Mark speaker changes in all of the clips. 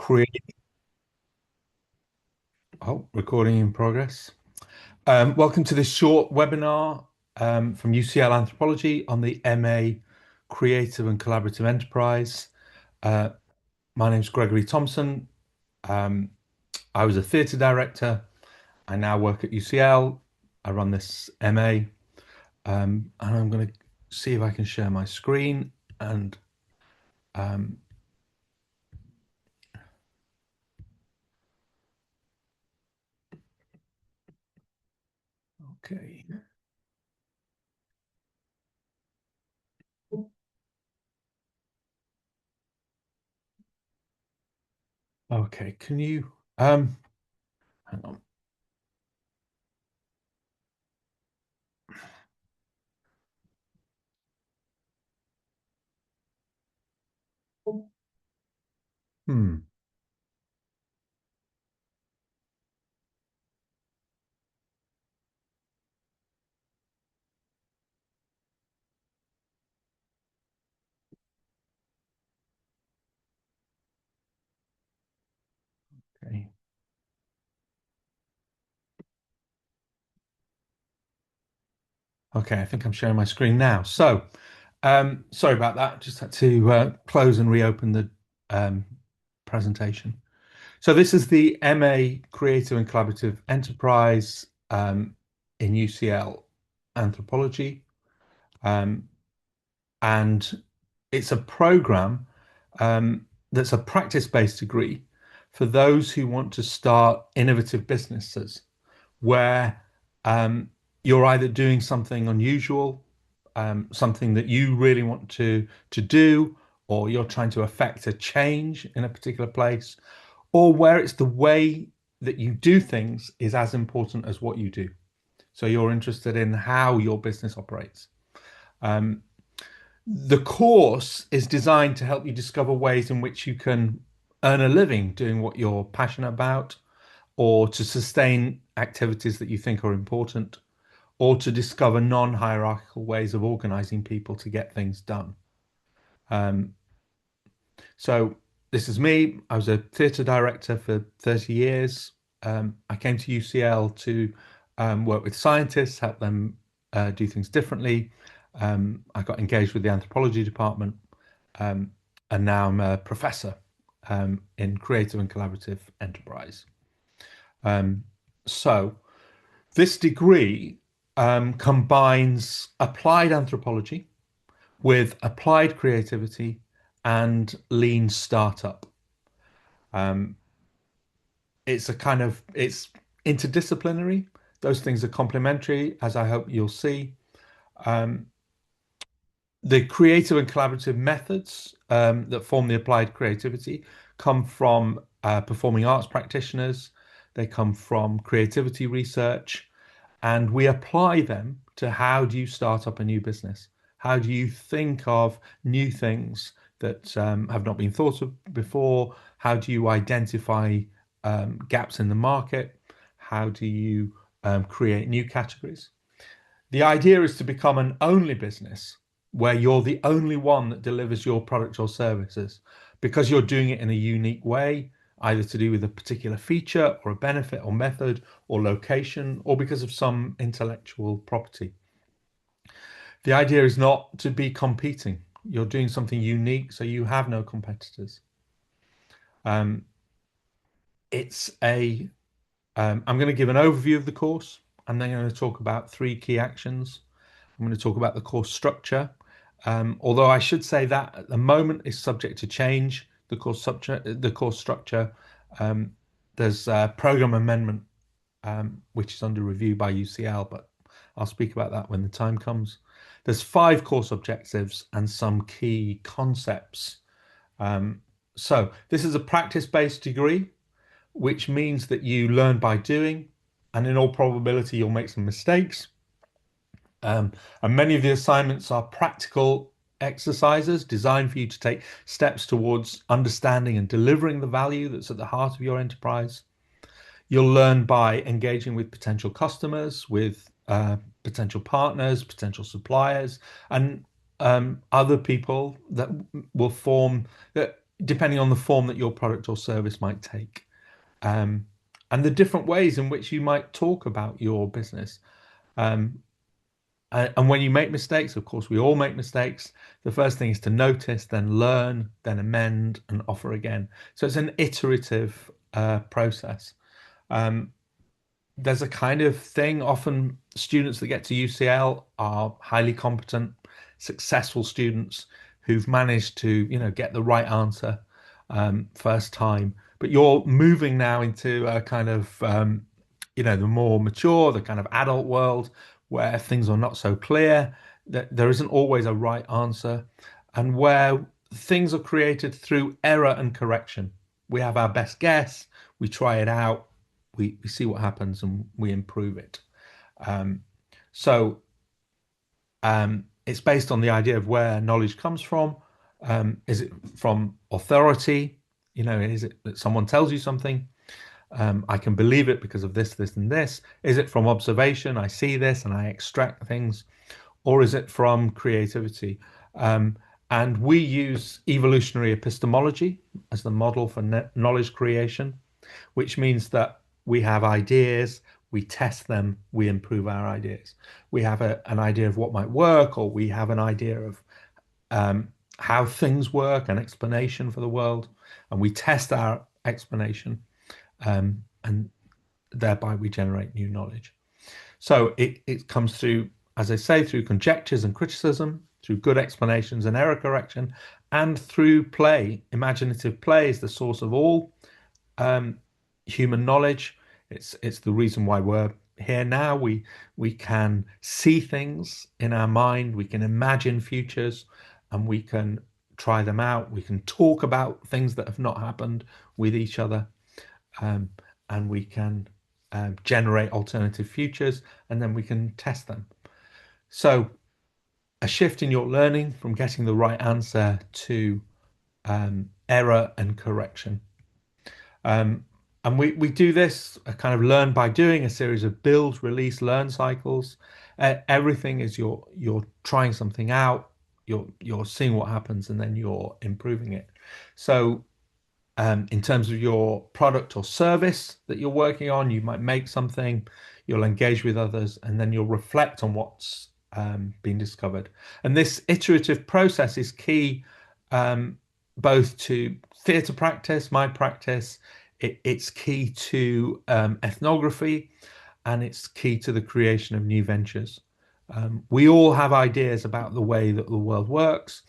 Speaker 1: Create. Oh, recording in progress. Welcome to this short webinar from UCL Anthropology on the MA Creative and Collaborative Enterprise. My name is Gregory Thompson. I was a theatre director. I now work at UCL. I run this MA, and I'm going to see if I can share my screen. And okay. Okay, can you hang on. Hmm. Okay. Okay, I think I'm sharing my screen now. So, sorry about that. Just had to close and reopen the um, presentation. So this is the MA Creative and Collaborative Enterprise in UCL Anthropology. Um, and it's a program that's a practice-based degree for those who want to start innovative businesses where you're either doing something unusual, something that you really want to do, or you're trying to affect a change in a particular place, or where it's the way that you do things is as important as what you do. So you're interested in how your business operates. The course is designed to help you discover ways in which you can earn a living doing what you're passionate about, or to sustain activities that you think are important, or to discover non-hierarchical ways of organizing people to get things done. Um, so this is me. I was a theatre director for 30 years. I came to UCL to work with scientists, help them do things differently. I got engaged with the anthropology department, um, and now I'm a professor in creative and collaborative enterprise. Um, so this degree combines applied anthropology with applied creativity and lean startup. Um, it's interdisciplinary. Those things are complementary, as I hope you'll see. Um, the creative and collaborative methods that form the applied creativity come from performing arts practitioners. They come from creativity research, and we apply them to how do you start up a new business? How do you think of new things that have not been thought of before? How do you identify gaps in the market? How do you create new categories? The idea is to become an only business where you're the only one that delivers your product or services because you're doing it in a unique way, either to do with a particular feature or a benefit or method or location, or because of some intellectual property. The idea is not to be competing. You're doing something unique, so you have no competitors. Um, it's a I'm going to give an overview of the course, and then I'm going to talk about three key actions. I'm going to talk about the course structure. Although I should say that at the moment is subject to change. The course structure. Um, there's a program amendment which is under review by UCL, but I'll speak about that when the time comes. There's 5 course objectives and some key concepts. So this is a practice-based degree, which means that you learn by doing, and in all probability, you'll make some mistakes. And many of the assignments are practical exercises designed for you to take steps towards understanding and delivering the value that's at the heart of your enterprise. You'll learn by engaging with potential customers, with potential partners, potential suppliers, and other people that will form that depending on the form that your product or service might take, um, and the different ways in which you might talk about your business. Um, and when you make mistakes, of course, we all make mistakes. The first thing is to notice, then learn, then amend, and offer again. So it's an iterative process. Um, there's a kind of thing, often students that get to UCL are highly competent, successful students who've managed to, get the right answer first time. But you're moving now into a kind of, the more mature, the kind of adult world where things are not so clear, that there isn't always a right answer, and where things are created through error and correction. We have our best guess, we try it out, we see what happens, and we improve it. Um, so it's based on the idea of where knowledge comes from. Is it from authority? Is it that someone tells you something? I can believe it because of this, this, and this. Is it from observation? I see this and I extract things. Or is it from creativity? And we use evolutionary epistemology as the model for knowledge creation, which means that we have ideas, we test them, we improve our ideas. We have an idea of what might work, or we have an idea of how things work, an explanation for the world, and we test our explanation, and thereby we generate new knowledge. So it comes through, as I say, through conjectures and criticism, through good explanations and error correction, and through play. Imaginative play is the source of all human knowledge. It's the reason why we're here now. We can see things in our mind, we can imagine futures, and we can try them out. We can talk about things that have not happened with each other, and we can generate alternative futures, and then we can test them. So a shift in your learning from getting the right answer to error and correction. And we do this a kind of learn by doing, a series of build, release, learn cycles. Everything is you're trying something out, you're seeing what happens, and then you're improving it. So in terms of your product or service that you're working on, you might make something, you'll engage with others, and then you'll reflect on what's been discovered. And this iterative process is key, both to theatre practice, my practice. It's key to ethnography, and it's key to the creation of new ventures. We all have ideas about the way that the world works,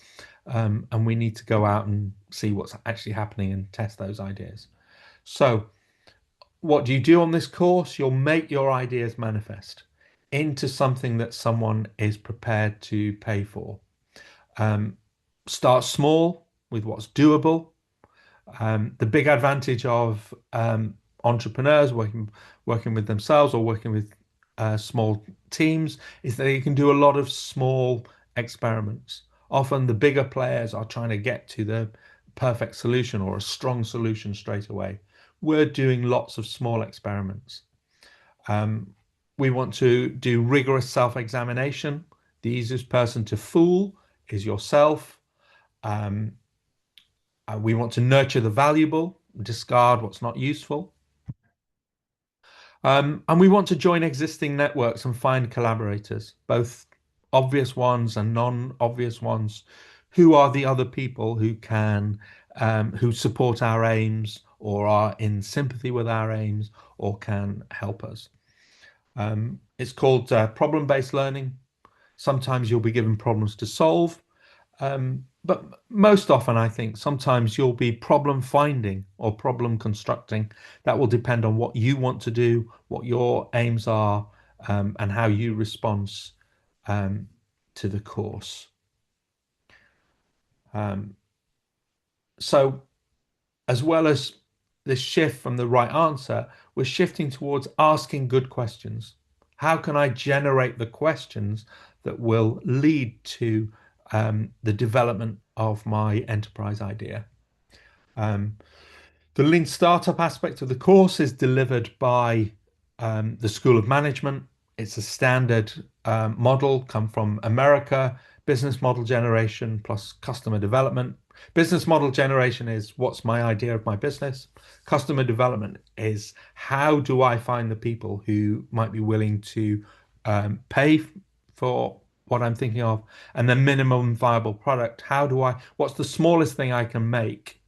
Speaker 1: and we need to go out and see what's actually happening and test those ideas. So, what do you do on this course? You'll make your ideas manifest into something that someone is prepared to pay for. Start small with what's doable. The big advantage of entrepreneurs working with themselves or working with small teams is that they can do a lot of small experiments. Often the bigger players are trying to get to the perfect solution or a strong solution straight away. We're doing lots of small experiments. We want to do rigorous self-examination. The easiest person to fool is yourself. We want to nurture the valuable, discard what's not useful. And we want to join existing networks and find collaborators, both obvious ones and non-obvious ones. Who are the other people who support our aims or are in sympathy with our aims or can help us? It's called problem-based learning. Sometimes you'll be given problems to solve. But most often, I think sometimes you'll be problem finding or problem constructing. That will depend on what you want to do, what your aims are, and how you respond to the course. So, as well as this shift from the right answer, we're shifting towards asking good questions. How can I generate the questions that will lead to the development of my enterprise idea? The Lean Startup aspect of the course is delivered by the School of Management. It's a standard model, come from America, business model generation plus customer development. Business model generation is what's my idea of my business. Customer development is how do I find the people who might be willing to pay for what I'm thinking of, and the minimum viable product. What's the smallest thing I can make,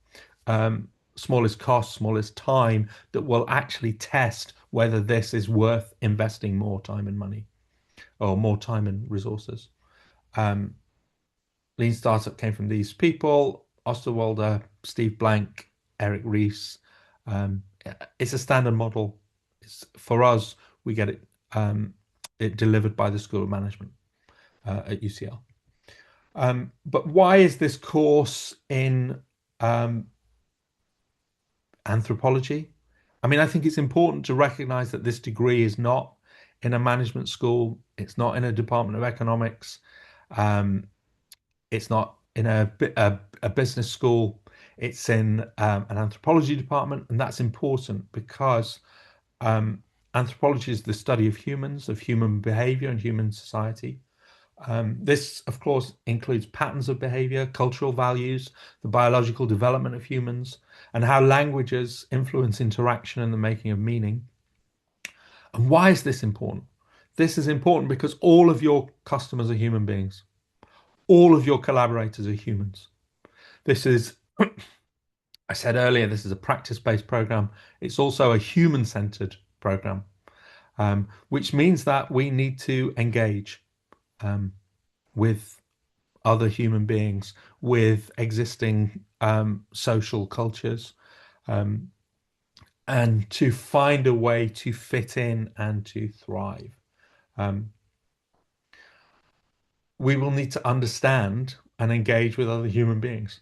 Speaker 1: smallest cost, smallest time that will actually test whether this is worth investing more time and money or more time and resources. Um, Lean Startup came from these people: Osterwalder, Steve Blank, Eric Ries. Um, it's a standard model. For us, we get it delivered by the School of Management at UCL. But why is this course in um, anthropology? I mean, I think it's important to recognize that this degree is not in a management school. It's not in a department of economics. Um, it's not in a business school. It's in an anthropology department, and that's important because um, anthropology is the study of humans, of human behavior and human society. This, of course, includes patterns of behavior, cultural values, the biological development of humans, and how languages influence interaction and the making of meaning. And why is this important? This is important because all of your customers are human beings. All of your collaborators are humans. This is, I said earlier, this is a practice-based program. It's also a human-centered program, which means that we need to engage with other human beings, with existing social cultures, and to find a way to fit in and to thrive. We will need to understand and engage with other human beings.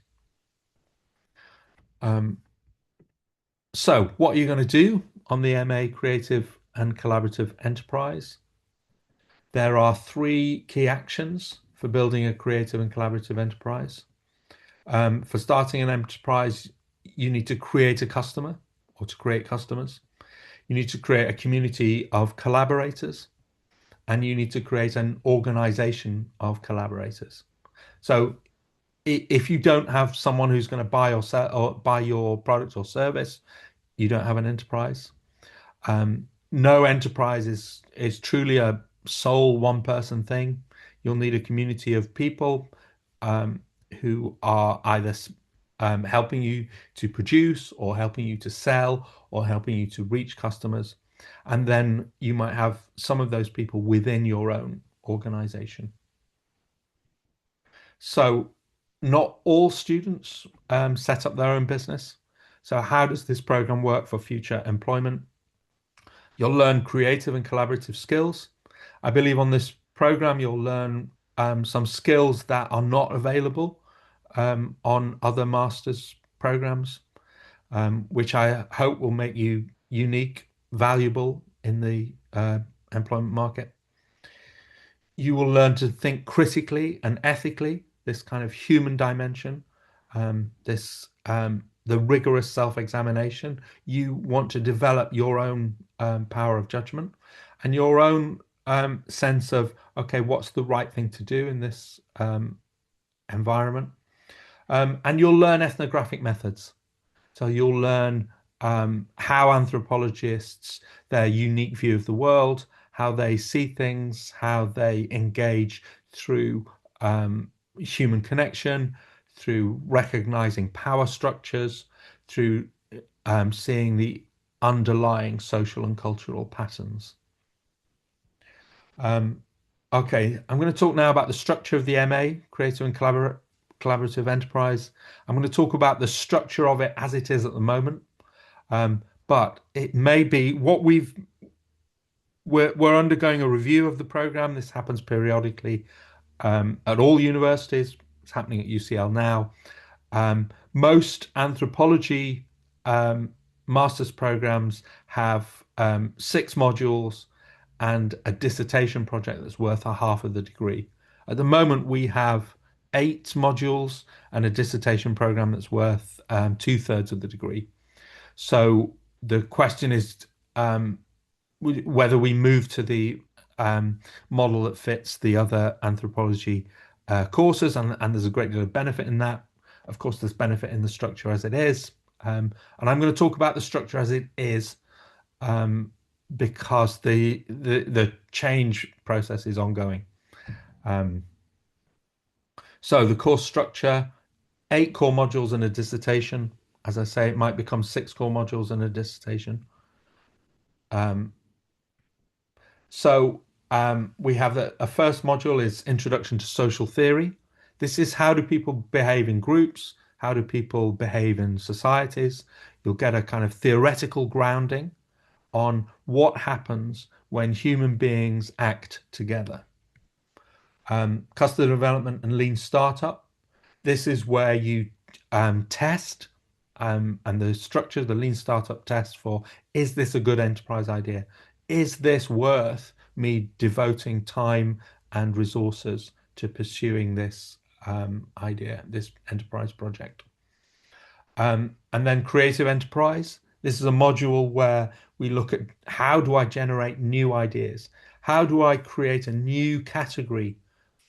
Speaker 1: So, what are you going to do on the MA Creative and Collaborative Enterprise? There are three key actions for building a creative and collaborative enterprise. For starting an enterprise, you need to create a customer or to create customers. You need to create a community of collaborators, and you need to create an organization of collaborators. So if you don't have someone who's going to buy or sell or buy your product or service, you don't have an enterprise. No enterprise is truly a sole one person thing. You'll need a community of people who are either helping you to produce or helping you to sell or helping you to reach customers. And then you might have some of those people within your own organization. So not all students set up their own business. So how does this program work for future employment? You'll learn creative and collaborative skills. I believe on this program, you'll learn some skills that are not available on other master's programs, which I hope will make you unique, valuable in the employment market. You will learn to think critically and ethically, this kind of human dimension, the rigorous self-examination. You want to develop your own power of judgment and your own sense of, okay, what's the right thing to do in this environment? And you'll learn ethnographic methods. So you'll learn how anthropologists, their unique view of the world, how they see things, how they engage through human connection, through recognizing power structures, through seeing the underlying social and cultural patterns. Okay, I'm going to talk now about the structure of the MA, Creative and Collaborative Enterprise. I'm going to talk about the structure of it as it is at the moment. But it may be we're undergoing a review of the program. This happens periodically at all universities. It's happening at UCL now. Most anthropology master's programs have 6 modules and a dissertation project that's worth a half of the degree. At the moment, we have 8 modules and a dissertation program that's worth 2/3 of the degree. So the question is whether we move to the model that fits the other anthropology courses, and there's a great deal of benefit in that. Of course, there's benefit in the structure as it is. And I'm going to talk about the structure as it is um, because the change process is ongoing. Um, so the course structure, 8 core modules and a dissertation. As I say, it might become 6 core modules and a dissertation. Um, so we have a first module is Introduction to Social Theory. This is how do people behave in groups? How do people behave in societies? You'll get a kind of theoretical grounding on what happens when human beings act together. Customer development and lean startup. This is where you test and the structure of the lean startup test for, is this a good enterprise idea? Is this worth me devoting time and resources to pursuing this idea, this enterprise project? And then creative enterprise. This is a module where we look at how do I generate new ideas? How do I create a new category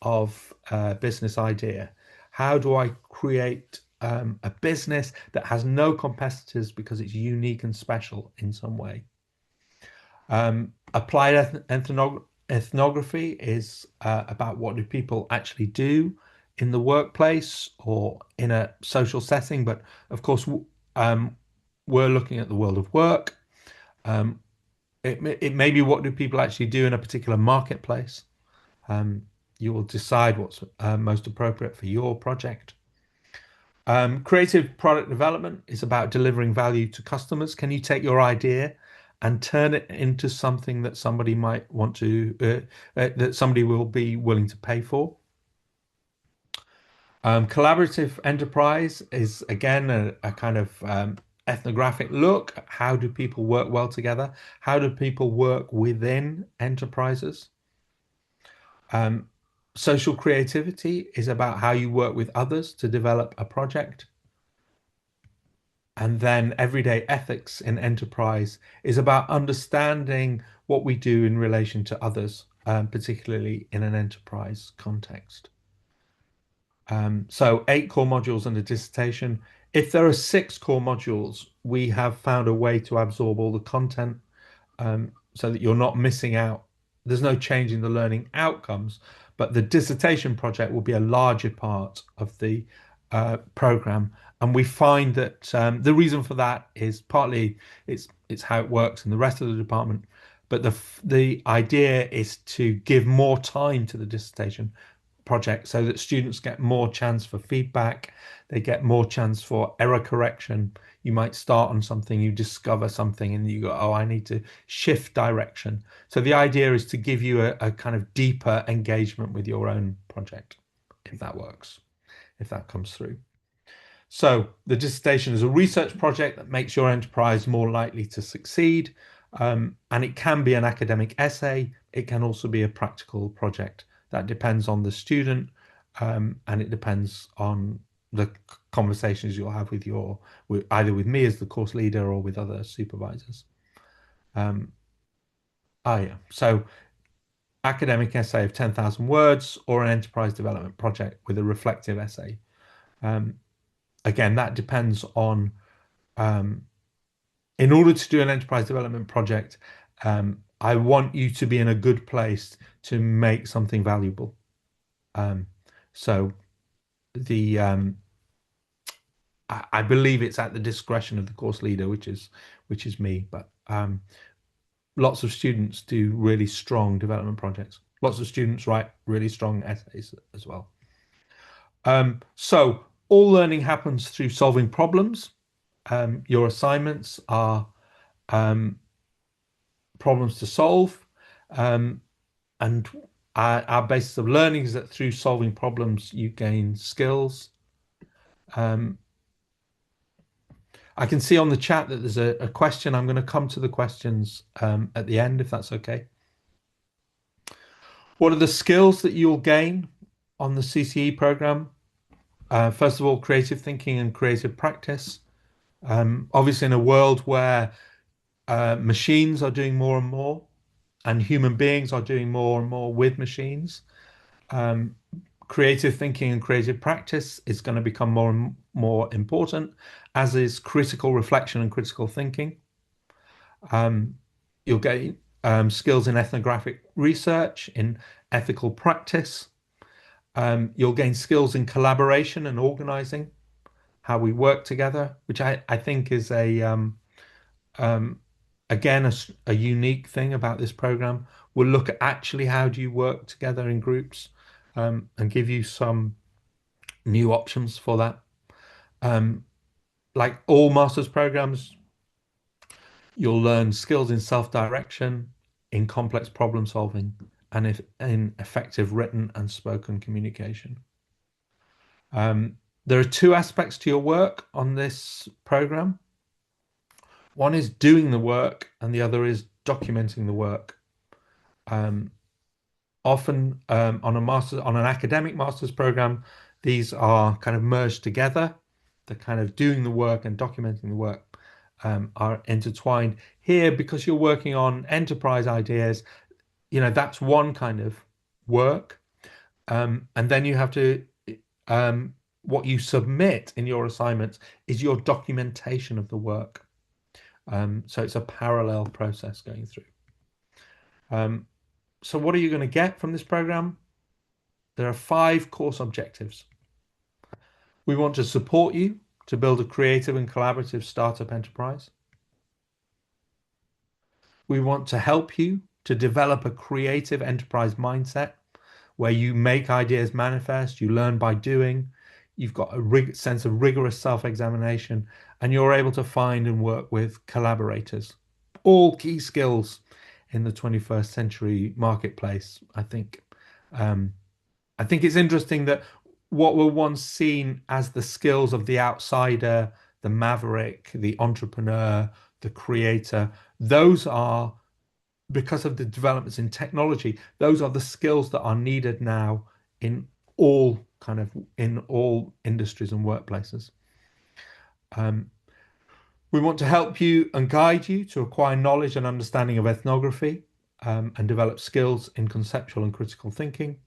Speaker 1: of business idea? How do I create a business that has no competitors because it's unique and special in some way? Applied ethnography is about what do people actually do in the workplace or in a social setting. But of course, we're looking at the world of work. Um, it may be what do people actually do in a particular marketplace. You will decide what's most appropriate for your project. Creative product development is about delivering value to customers. Can you take your idea and turn it into something that somebody might want to, that somebody will be willing to pay for? Collaborative enterprise is again a kind of ethnographic look. How do people work well together? How do people work within enterprises? Um, Social creativity is about how you work with others to develop a project. And then everyday ethics in enterprise is about understanding what we do in relation to others, particularly in an enterprise context. So 8 core modules and a dissertation. If there are 6 core modules, we have found a way to absorb all the content so that you're not missing out. There's no change in the learning outcomes, but the dissertation project will be a larger part of the program. And we find that the reason for that is partly it's how it works in the rest of the department, but the idea is to give more time to the dissertation project so that students get more chance for feedback, they get more chance for error correction. You might start on something, you discover something, and you go, oh, I need to shift direction. So the idea is to give you a kind of deeper engagement with your own project, if that works, if that comes through. So the dissertation is a research project that makes your enterprise more likely to succeed. And it can be an academic essay. It can also be a practical project. That depends on the student, and it depends on the conversations you'll have either with me as the course leader or with other supervisors. Yeah. So academic essay of 10,000 words or an enterprise development project with a reflective essay. Again, that depends on, in order to do an enterprise development project, I want you to be in a good place to make something valuable. So the I believe it's at the discretion of the course leader, which is me, but lots of students do really strong development projects. Lots of students write really strong essays as well. So all learning happens through solving problems. Your assignments are problems to solve. And our basis of learning is that through solving problems, you gain skills. I can see on the chat that there's a question. I'm going to come to the questions at the end, if that's okay. What are the skills that you'll gain on the CCE program? First of all, creative thinking and creative practice. Obviously, in a world where machines are doing more and more, and human beings are doing more and more with machines, Creative thinking and creative practice is going to become more and more important, as is critical reflection and critical thinking. You'll gain skills in ethnographic research, in ethical practice. You'll gain skills in collaboration and organizing, how we work together, which I think is um, again a unique thing about this program. We'll look at actually how do you work together in groups, and give you some new options for that. Um, like all master's programs, you'll learn skills in self-direction, in complex problem solving, and if in effective written and spoken communication. There are two aspects to your work on this program. One is doing the work, and the other is documenting the work. Um, Often on an academic master's program, these are kind of merged together. The kind of doing the work and documenting the work are intertwined. Here, because you're working on enterprise ideas, that's one kind of work. And then you have to, what you submit in your assignments is your documentation of the work. So it's a parallel process going through. So what are you going to get from this program? There are 5 course objectives. We want to support you to build a creative and collaborative startup enterprise. We want to help you to develop a creative enterprise mindset where you make ideas manifest, you learn by doing, you've got a sense of rigorous self-examination, and you're able to find and work with collaborators. All key skills in the 21st century marketplace, I think. I think it's interesting that what were once seen as the skills of the outsider, the maverick, the entrepreneur, the creator, those are, because of the developments in technology, those are the skills that are needed now in all industries and workplaces. We want to help you and guide you to acquire knowledge and understanding of ethnography, and develop skills in conceptual and critical thinking.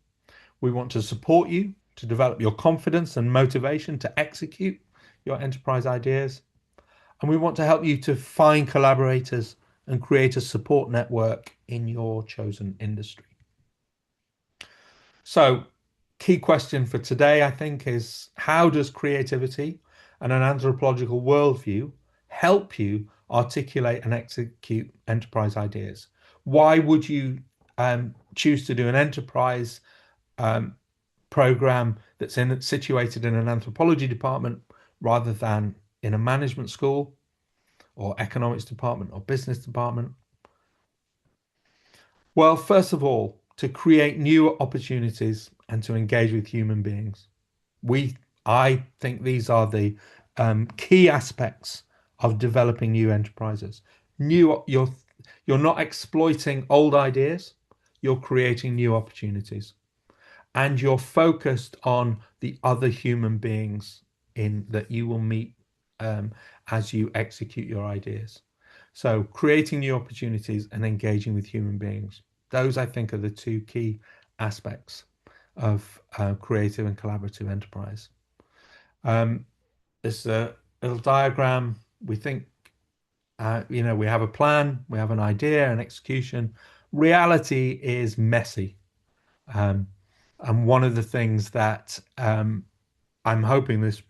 Speaker 1: We want to support you to develop your confidence and motivation to execute your enterprise ideas. And we want to help you to find collaborators and create a support network in your chosen industry. So, key question for today, I think, is how does creativity and an anthropological worldview help you articulate and execute enterprise ideas? Why would you choose to do an enterprise program that's situated in an anthropology department rather than in a management school or economics department or business department? Well, first of all, to create new opportunities and to engage with human beings. I think these are the key aspects of developing new enterprises. You're not exploiting old ideas, you're creating new opportunities. And you're focused on the other human beings in that you will meet as you execute your ideas. So creating new opportunities and engaging with human beings. Those, I think, are the 2 key aspects of creative and collaborative enterprise. This is a little diagram. We think, we have a plan, we have an idea, an execution. Reality is messy. And one of the things that I'm hoping this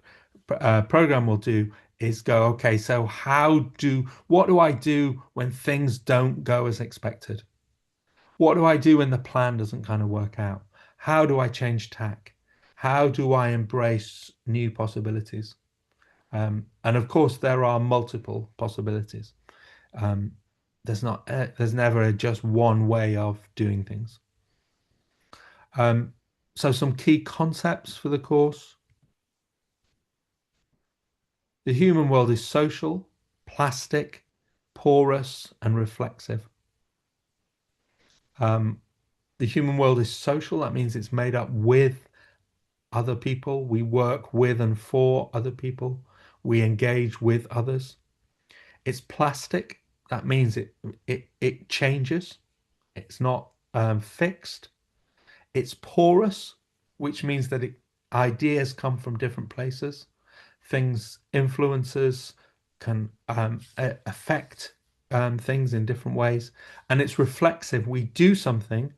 Speaker 1: program will do is go, okay, so what do I do when things don't go as expected? What do I do when the plan doesn't kind of work out? How do I change tack? How do I embrace new possibilities? And of course, there are multiple possibilities. There's never just one way of doing things. So some key concepts for the course. The human world is social, plastic, porous, and reflexive. The human world is social. That means it's made up with other people. We work with and for other people. We engage with others. It's plastic. That means it changes. It's not fixed. It's porous. which means that ideas come from different places. Things, influences can affect things in different ways. And it's reflexive. We do something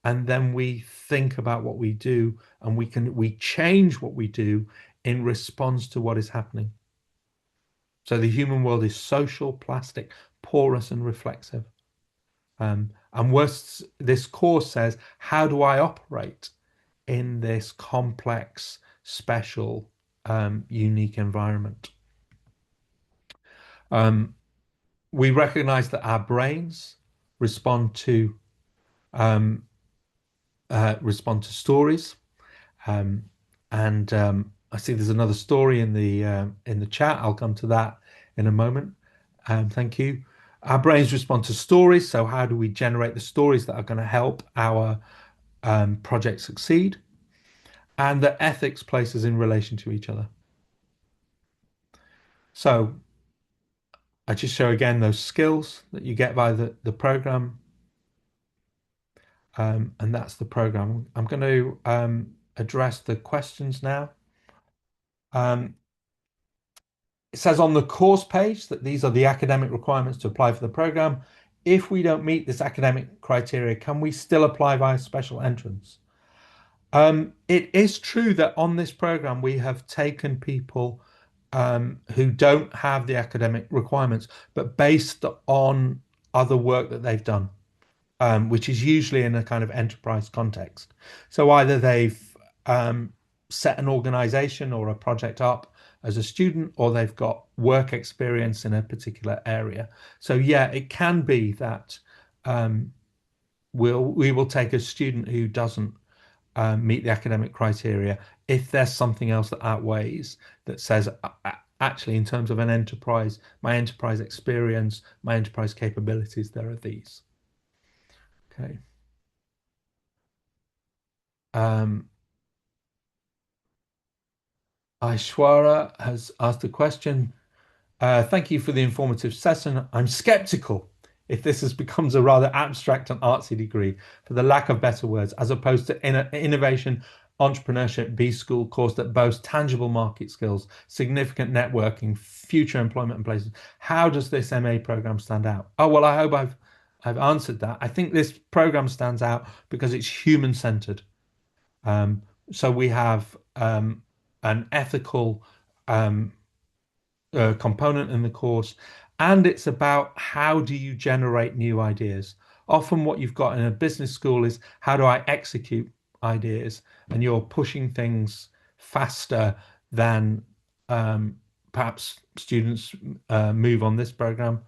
Speaker 1: and then we think about what we do, and we change what we do in response to what is happening. So the human world is social, plastic, porous, and reflexive. And this course says, how do I operate in this complex, special, unique environment? We recognize that our brains respond to um, stories, and I see there's another story in the chat. I'll come to that in a moment. Thank you. Our brains respond to stories. So how do we generate the stories that are going to help our project succeed? And the ethics places in relation to each other. So I just show again those skills that you get by the program. And that's the program. I'm going to address the questions now. It says on the course page that these are the academic requirements to apply for the program. If we don't meet this academic criteria, can we still apply via special entrance? It is true that on this program we have taken people who don't have the academic requirements, but based on other work that they've done, which is usually in a kind of enterprise context. So either they've set an organization or a project up as a student, or they've got work experience in a particular area. So yeah, it can be that we will take a student who doesn't meet the academic criteria if there's something else that outweighs, that says actually, in terms of an enterprise, my enterprise experience, my enterprise capabilities, there are these. Okay. Aishwara has asked a question. Thank you for the informative session. I'm skeptical if this becomes a rather abstract and artsy degree, for the lack of better words, as opposed to innovation, entrepreneurship, B school course that boasts tangible market skills, significant networking, future employment and places. How does this MA program stand out? Oh, well, I hope I've answered that. I think this program stands out because it's human centered. So we have an ethical component in the course, and it's about how do you generate new ideas. Often what you've got in a business school is how do I execute ideas, and you're pushing things faster than perhaps students move on this program.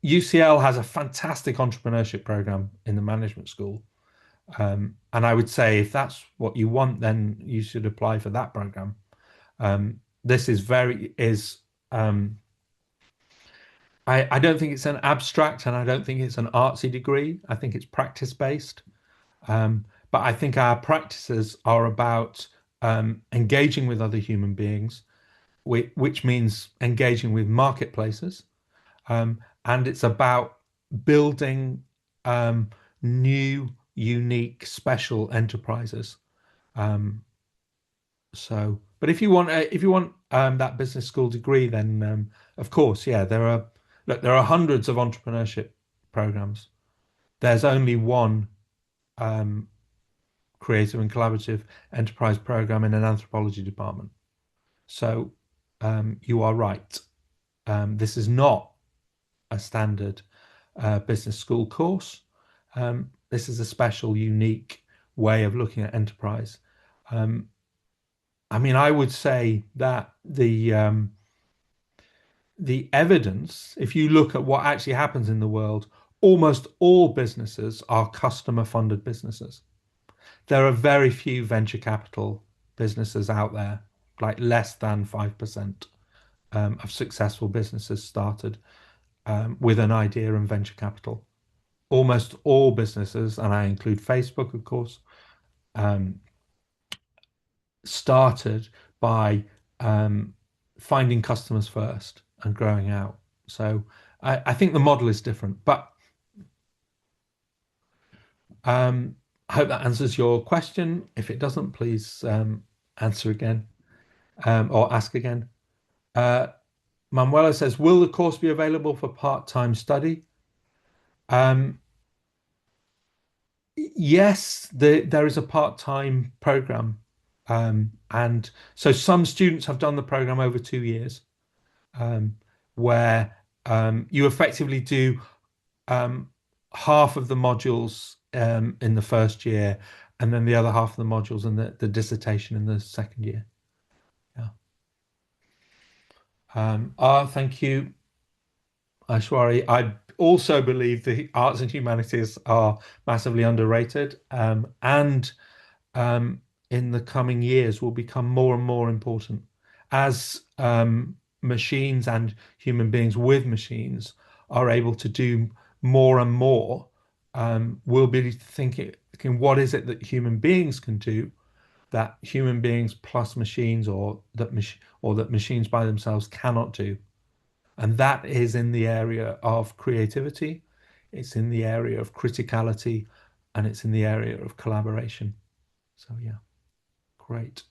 Speaker 1: UCL has a fantastic entrepreneurship program in the management school. And I would say if that's what you want, then you should apply for that program. This I don't think it's an abstract, and I don't think it's an artsy degree. I think it's practice based. But I think our practices are about engaging with other human beings, which means engaging with marketplaces. And it's about building new, unique, special enterprises. But if you want that business school degree, then of course, yeah, there are hundreds of entrepreneurship programs. There's only one creative and collaborative enterprise program in an anthropology department. So you are right. This is not a standard business school course. This is a special, unique way of looking at enterprise. I mean, I would say that the evidence, if you look at what actually happens in the world, almost all businesses are customer funded businesses. There are very few venture capital businesses out there, like less than 5% of successful businesses started with an idea and venture capital. Almost all businesses, and I include Facebook, of course, started by finding customers first and growing out. So I think the model is different, but I hope that answers your question. If it doesn't, please answer again or ask again. Uh, Manuela says, will the course be available for part-time study? Um, yes, there is a part-time program. And so some students have done the program over 2 years, um, where you effectively do um, half of the modules in the first year, and then the other half of the modules and the dissertation in the second year. Yeah. Thank you, Ashwari. I also believe the arts and humanities are massively underrated, and um, in the coming years will become more and more important as machines and human beings with machines are able to do more and more. We'll be thinking, what is it that human beings can do that human beings plus machines, or that machines by themselves cannot do? And that is in the area of creativity, it's in the area of criticality, and it's in the area of collaboration. So yeah, great.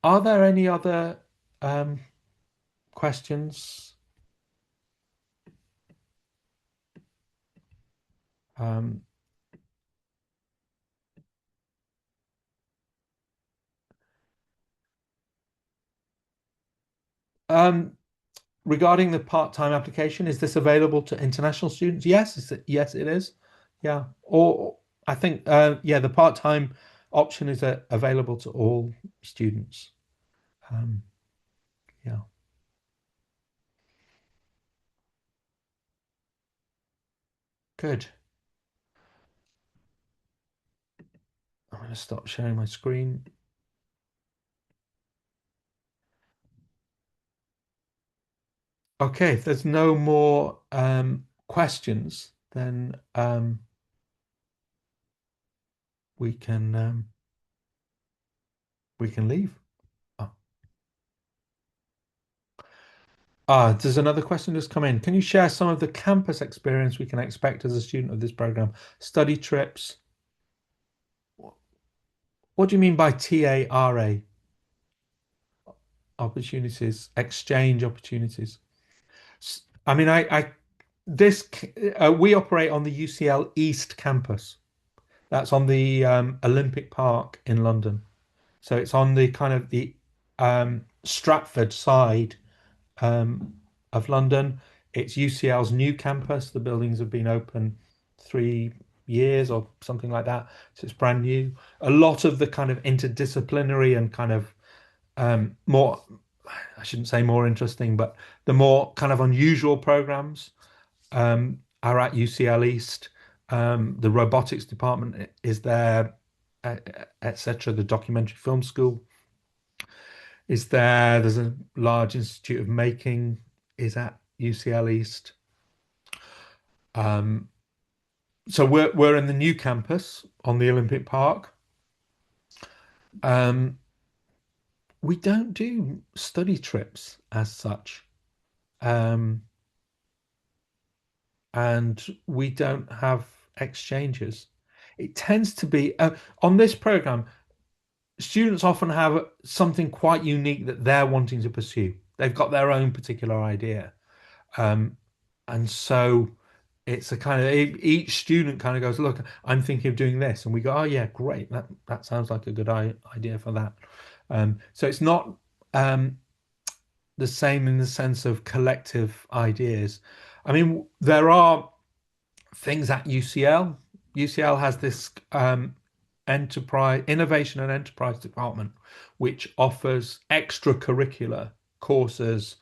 Speaker 1: Are there any other um, questions? Um, um, Regarding the part-time application, is this available to international students? Yes, yes, it is. Yeah, or I think yeah, the part-time option is available to all students. Um, yeah, good. I'm going to stop sharing my screen. Okay, if there's no more questions, then we can um, we can leave. Oh. There's another question just come in. Can you share some of the campus experience we can expect as a student of this program? Study trips. What do you mean by TARA? Opportunities, exchange opportunities. I mean, this we operate on the UCL East campus. That's on the Olympic Park in London. So it's on the kind of the Stratford side um, of London. It's UCL's new campus. The buildings have been open 3 years or something like that. So it's brand new. A lot of the kind of interdisciplinary and kind of more, I shouldn't say more interesting, but the more kind of unusual programs are at UCL East. The robotics department is there, etc. The documentary film school is there. There's a large institute of making is at UCL East. Um, so we're in the new campus on the Olympic Park. Um, we don't do study trips as such, um, and we don't have exchanges. It tends to be on this program. Students often have something quite unique that they're wanting to pursue. They've got their own particular idea. Um, and so it's a kind of each student kind of goes, look, I'm thinking of doing this, and we go, oh yeah, great, that sounds like a good idea for that. So it's not the same in the sense of collective ideas. I mean, there are things at UCL. UCL has this enterprise innovation and enterprise department, which offers extracurricular courses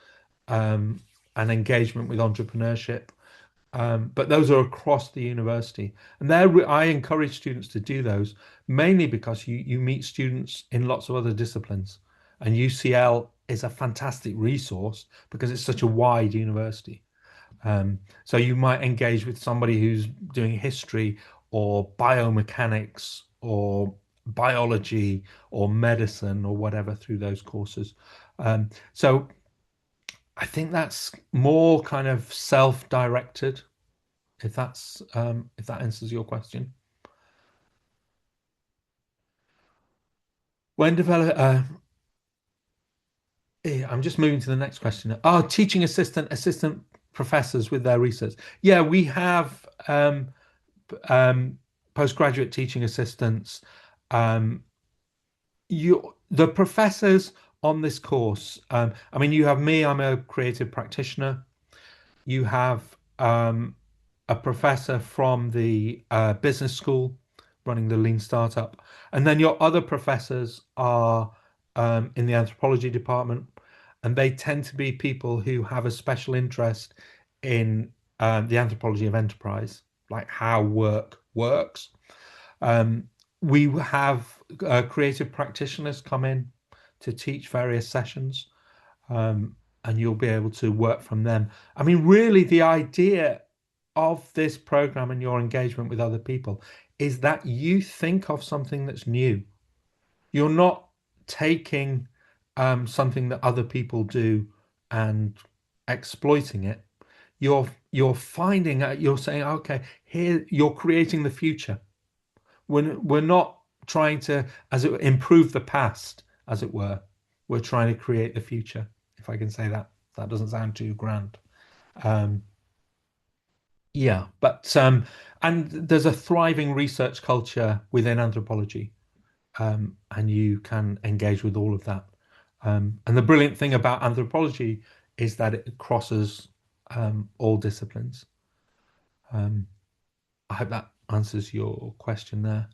Speaker 1: and engagement with entrepreneurship. But those are across the university, and there I encourage students to do those mainly because you meet students in lots of other disciplines, and UCL is a fantastic resource because it's such a wide university. So you might engage with somebody who's doing history or biomechanics or biology or medicine or whatever through those courses. So I think that's more kind of self-directed, if that answers your question. When develop, I'm just moving to the next question. Oh, teaching assistant professors with their research. Yeah, we have postgraduate teaching assistants. Um, the professors on this course. I mean, you have me. I'm a creative practitioner. You have a professor from the business school running the Lean Startup, and then your other professors are in the anthropology department, and they tend to be people who have a special interest in the anthropology of enterprise, like how work works. Um, we have creative practitioners come in to teach various sessions, and you'll be able to work from them. I mean, really, the idea of this program and your engagement with other people is that you think of something that's new. You're not taking something that other people do and exploiting it. You're finding out, you're saying, okay, here you're creating the future. We're not trying to, as it improve the past, as it were. We're trying to create the future, if I can say that. That doesn't sound too grand. Um, yeah, but and there's a thriving research culture within anthropology, and you can engage with all of that. And the brilliant thing about anthropology is that it crosses all disciplines. Um, I hope that answers your question there.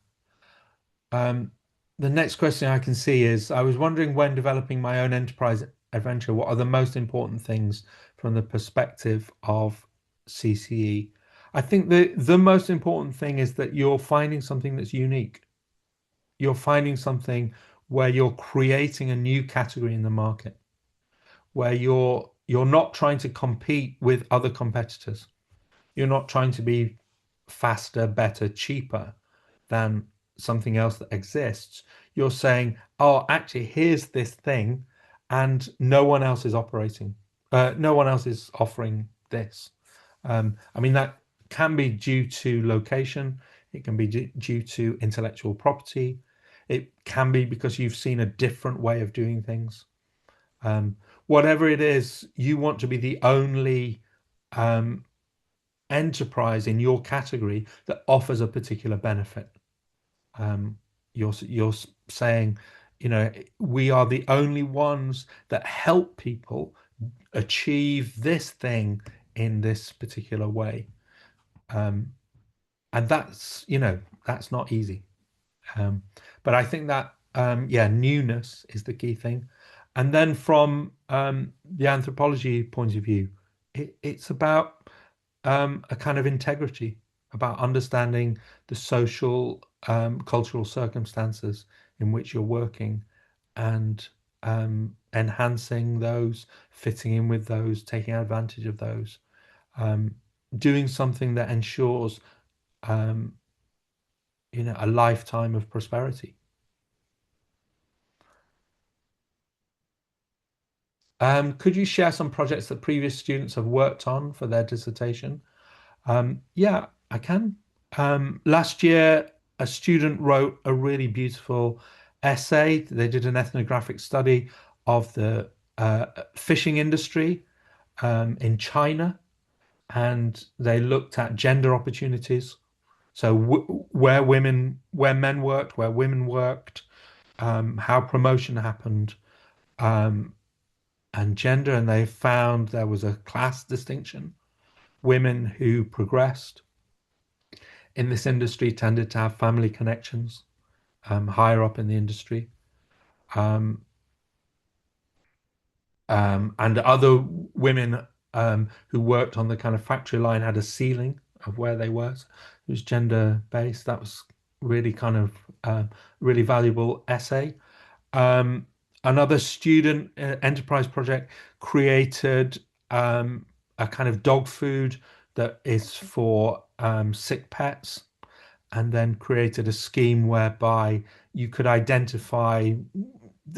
Speaker 1: Um, the next question I can see is, I was wondering when developing my own enterprise adventure, what are the most important things from the perspective of CCE? I think the most important thing is that you're finding something that's unique. You're finding something where you're creating a new category in the market, where you're not trying to compete with other competitors. You're not trying to be faster, better, cheaper than something else that exists. You're saying, oh, actually, here's this thing, and no one else is operating. No one else is offering this. I mean, that can be due to location. It can be due to intellectual property. It can be because you've seen a different way of doing things. Whatever it is, you want to be the only um, enterprise in your category that offers a particular benefit. Um, you're saying, you know, we are the only ones that help people achieve this thing in this particular way. Um, and that's, you know, that's not easy. Um, but I think that, yeah, newness is the key thing. And then from the anthropology point of view, it's about a kind of integrity, about understanding the social, cultural circumstances in which you're working and enhancing those, fitting in with those, taking advantage of those, um, doing something that ensures, um, you know, a lifetime of prosperity. Could you share some projects that previous students have worked on for their dissertation? Yeah, I can. Last year, a student wrote a really beautiful essay. They did an ethnographic study of the fishing industry in China, and they looked at gender opportunities. So where men worked, where women worked, how promotion happened, um, and gender, and they found there was a class distinction. Women who progressed in this industry tended to have family connections higher up in the industry. Um, and other women who worked on the kind of factory line had a ceiling of where they were. So it was gender based. That was really kind of really valuable essay. Um, Another student enterprise project created a kind of dog food that is for sick pets, and then created a scheme whereby you could identify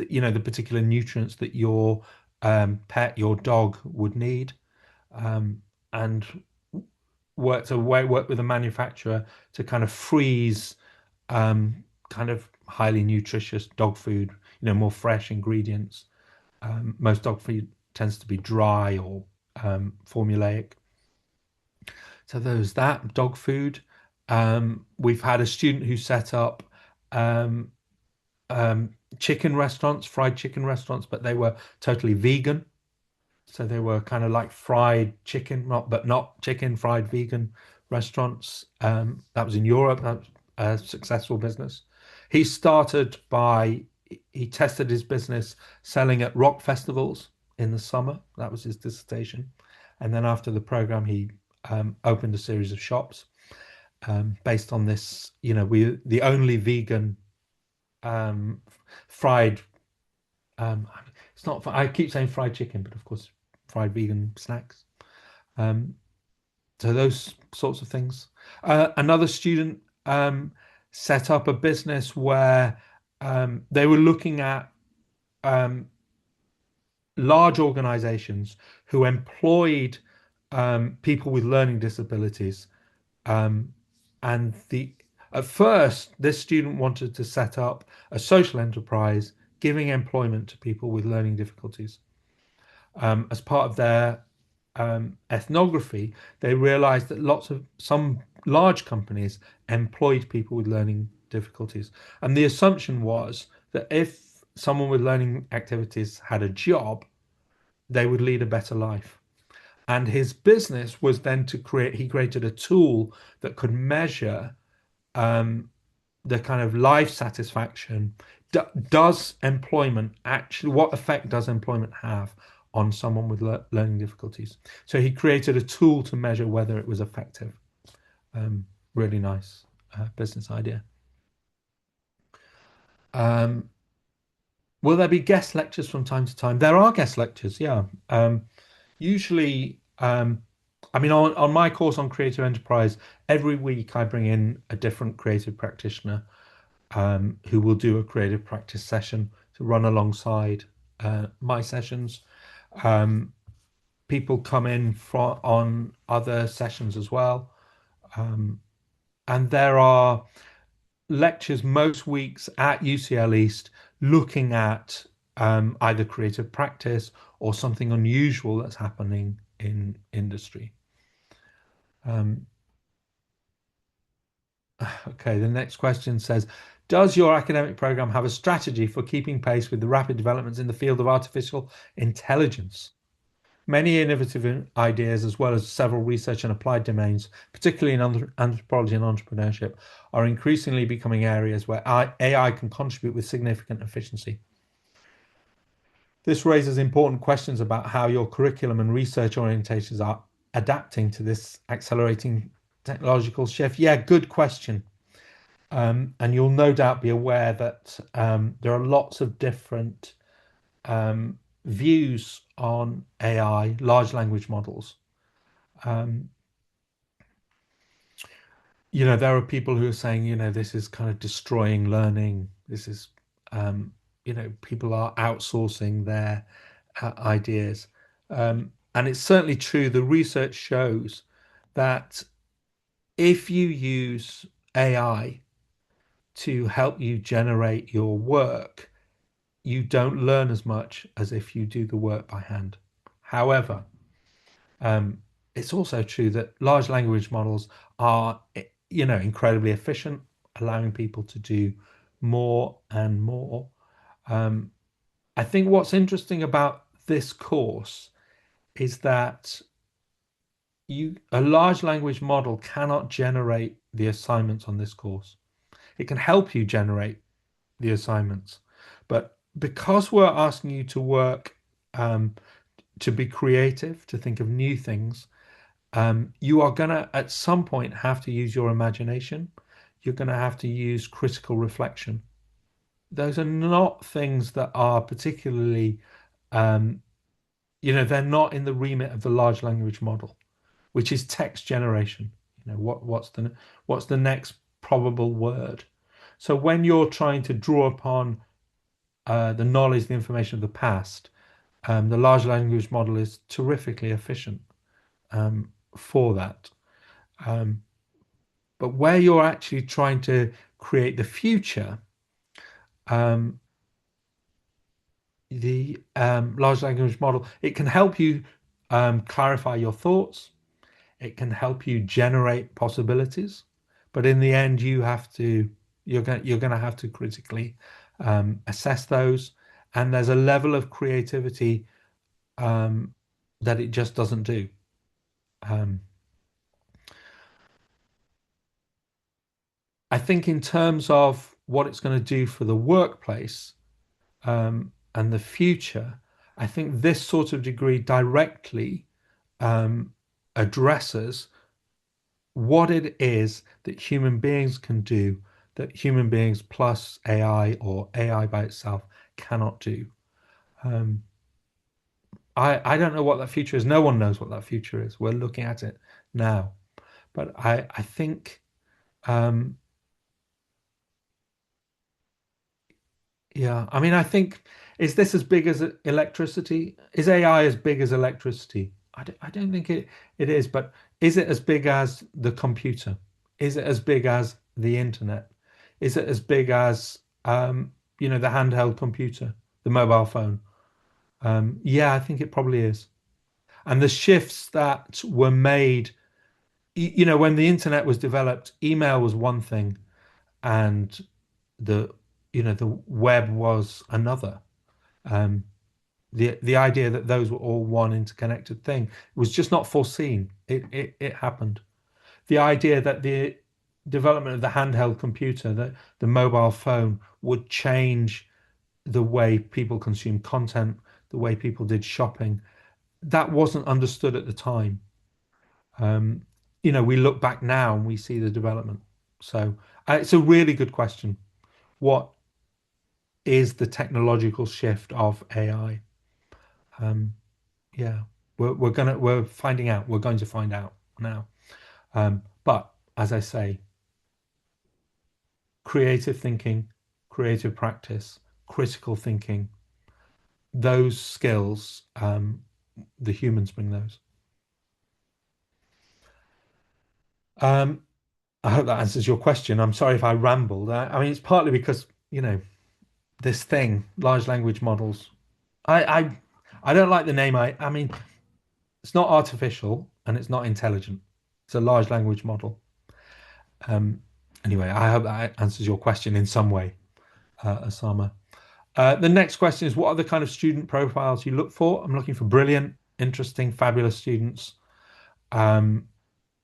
Speaker 1: you know, the particular nutrients that your pet, your dog would need, um, and work with a manufacturer to kind of freeze kind of highly nutritious dog food, more fresh ingredients. Most dog food tends to be dry or formulaic. So there's that dog food. We've had a student who set up um, chicken restaurants, fried chicken restaurants, but they were totally vegan. So they were kind of like fried chicken, but not chicken, fried vegan restaurants. That was in Europe. That was a successful business. He started by, he tested his business selling at rock festivals in the summer. That was his dissertation. And then after the program, he opened a series of shops based on this. The only vegan fried, it's not, I keep saying fried chicken, but of course, fried vegan snacks. So those sorts of things. Another student set up a business where they were looking at large organizations who employed people with learning disabilities. And at first, this student wanted to set up a social enterprise giving employment to people with learning difficulties. As part of their ethnography, they realized that some large companies employed people with learning difficulties. And the assumption was that if someone with learning activities had a job, they would lead a better life. And his business was then he created a tool that could measure the kind of life satisfaction. Does employment actually, what effect does employment have on someone with learning difficulties? So he created a tool to measure whether it was effective. Really nice business idea. Will there be guest lectures from time to time? There are guest lectures, yeah. Usually, I mean, on my course on creative enterprise, every week I bring in a different creative practitioner who will do a creative practice session to run alongside my sessions. People come in on other sessions as well. And there are lectures most weeks at UCL East looking at either creative practice or something unusual that's happening in industry. Okay, the next question says, does your academic program have a strategy for keeping pace with the rapid developments in the field of artificial intelligence? Many innovative ideas, as well as several research and applied domains, particularly in anthropology and entrepreneurship, are increasingly becoming areas where AI can contribute with significant efficiency. This raises important questions about how your curriculum and research orientations are adapting to this accelerating technological shift. Yeah, good question. And you'll no doubt be aware that there are lots of different views on AI, large language models. There are people who are saying, this is kind of destroying learning. This is, people are outsourcing their ideas. And it's certainly true. The research shows that if you use AI to help you generate your work, you don't learn as much as if you do the work by hand. However, it's also true that large language models are, incredibly efficient, allowing people to do more and more. I think what's interesting about this course is that a large language model cannot generate the assignments on this course. It can help you generate the assignments, but because we're asking you to work, to be creative, to think of new things, you are going to, at some point, have to use your imagination. You're going to have to use critical reflection. Those are not things that are particularly, they're not in the remit of the large language model, which is text generation. What's the next probable word? So when you're trying to draw upon the knowledge, the information of the past, the large language model is terrifically efficient for that. But where you're actually trying to create the future, Um, the large language model, it can help you clarify your thoughts. It can help you generate possibilities, but in the end, you're going to have to critically assess those. And there's a level of creativity um, that it just doesn't do. Um, I think in terms of what it's going to do for the workplace and the future, I think this sort of degree directly um, addresses what it is that human beings can do that human beings plus AI or AI by itself cannot do. Um, I don't know what that future is. No one knows what that future is. We're looking at it now. But I think, um, yeah, I mean, I think, is this as big as electricity? Is AI as big as electricity? I don't think it is, but is it as big as the computer? Is it as big as the internet? Is it as big as, the handheld computer, the mobile phone? Yeah, I think it probably is. And the shifts that were made, when the internet was developed, email was one thing, and the the web was another. Um, the idea that those were all one interconnected thing was just not foreseen. It happened. The idea that the development of the handheld computer, the mobile phone, would change the way people consume content, the way people did shopping, that wasn't understood at the time. Um, we look back now and we see the development. So it's a really good question. What is the technological shift of AI? Um, yeah, we're finding out. We're going to find out now. But as I say, creative thinking, creative practice, critical thinking, those skills, the humans bring those. Um, I hope that answers your question. I'm sorry if I rambled. I mean, it's partly because, this thing, large language models. I I, I don't like the name. I mean, it's not artificial and it's not intelligent. It's a large language model. Um, anyway, I hope that answers your question in some way, Osama. The next question is, what are the kind of student profiles you look for? I'm looking for brilliant, interesting, fabulous students. Um,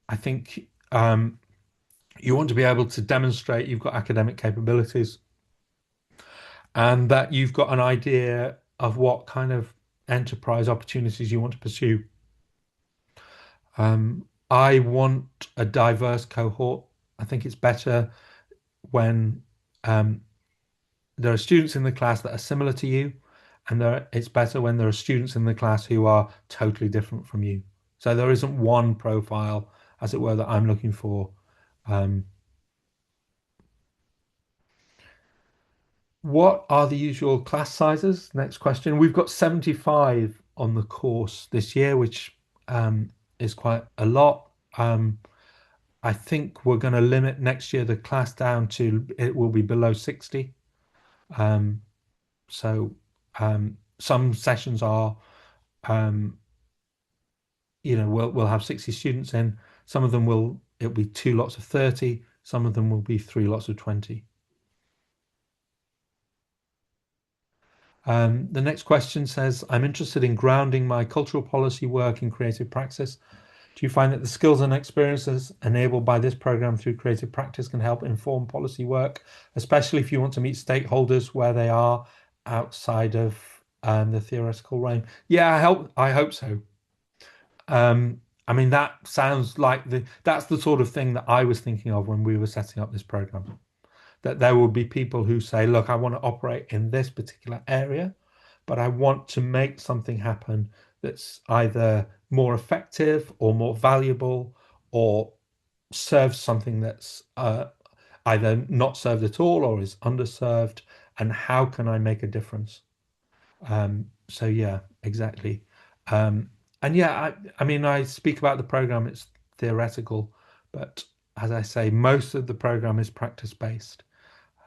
Speaker 1: I think you want to be able to demonstrate you've got academic capabilities and that you've got an idea of what kind of enterprise opportunities you want to pursue. I want a diverse cohort. I think it's better when um, there are students in the class that are similar to you, and it's better when there are students in the class who are totally different from you. So there isn't one profile, as it were, that I'm looking for. Um, what are the usual class sizes? Next question. We've got 75 on the course this year, which is quite a lot. I think we're going to limit next year the class down to it will be below 60. Um, so some sessions are, um, we'll have 60 students in. Some of them it'll be two lots of 30. Some of them will be three lots of 20. The next question says, I'm interested in grounding my cultural policy work in creative practice. Do you find that the skills and experiences enabled by this program through creative practice can help inform policy work, especially if you want to meet stakeholders where they are outside of the theoretical realm? Yeah, I hope so. I mean, that sounds like that's the sort of thing that I was thinking of when we were setting up this program. That there will be people who say, look, I want to operate in this particular area, but I want to make something happen that's either more effective or more valuable or serves something that's either not served at all or is underserved. And how can I make a difference? So yeah, exactly. And yeah, I mean, I speak about the program, it's theoretical, but as I say, most of the program is practice based.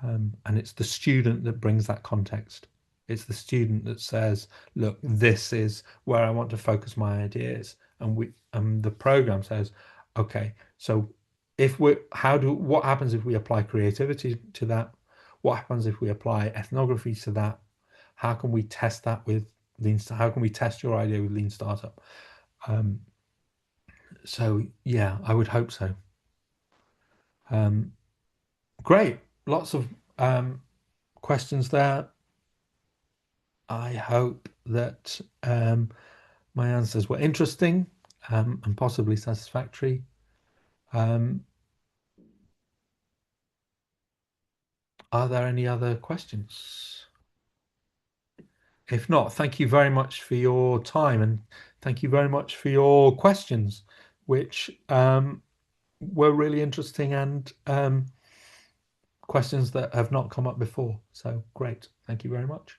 Speaker 1: And it's the student that brings that context. It's the student that says, look, this is where I want to focus my ideas. And the program says, okay, so what happens if we apply creativity to that? What happens if we apply ethnography to that? How can we test that with lean? How can we test your idea with lean startup? So yeah, I would hope so. Great, lots of questions there. I hope that my answers were interesting and possibly satisfactory. Are there any other questions? If not, thank you very much for your time, and thank you very much for your questions, which were really interesting and questions that have not come up before. So great. Thank you very much.